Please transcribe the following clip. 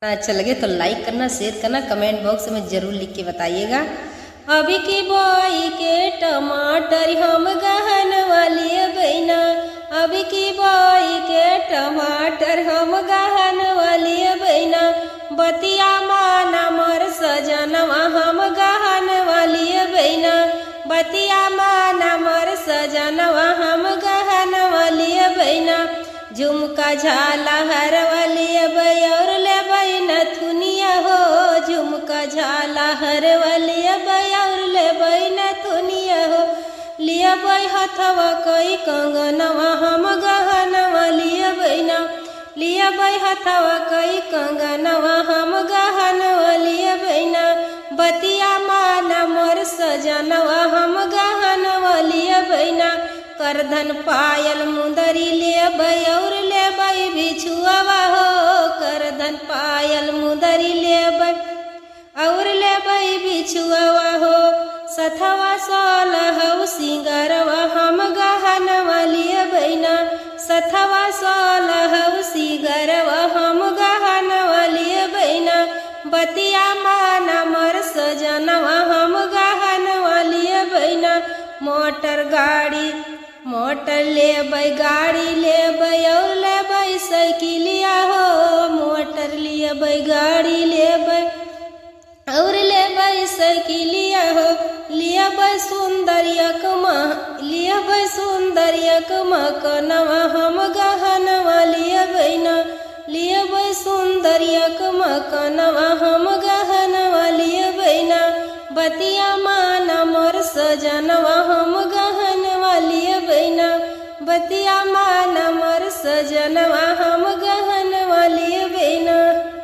अच्छा लगे तो लाइक करना, शेयर करना, कमेंट बॉक्स में जरूर लिख के बताइएगा। अभी की बोई के टमाटर हम गहन वाली बहना, अभी की बोई के टमाटर हम गहन वाली बहना, बतिया माना मोर सजनवा हम गहन वाली बहना, बतिया माना मोर सजनवा हम गहन वाली बहना, झुमका झाला हर वाली बयोर ले बहना थुनिया हो, झुमका झाला हर वाली बयोर ले बहना थुनिया हो, लिया बई हथवा कई कंगनवा हम गहन वाली बहना, लिया बई हथवा कई कंगनवा हम गहन वाली बहना, बतिया माना मोर सजनवा हम गहन वाली बहना, करधन पायल मुंदरी ले बयोर ले बई बिछुआवा हो, करधन पायल मुंदरी ले बई और ले बई बिछुआवा हो, सथवा सोलह सिंगरवा हम गहन वाली बहना, सथवा सोलह सिंगरवा हम गहन वाली बहना, बतिया माना मोर सजनवा हम गहन वाली बहना, मोटर गाड़ी मोटर ले बई गाड़ी ले बई और ले बई साइकिलिया हो, मोटर ले बई गाड़ी ले बई और ले बई साइकिलिया हो, लिया बई सुंदरियकमा लिया बई सुंदरियकमा कनवा हम गहन वाली बहना, लिया बई सुंदरियकमा कनवा हम गहन वाली बहना, बतिया माना मोर सजनवा हम गहन वाली बहना, बतिया माना मोर सजनवा हम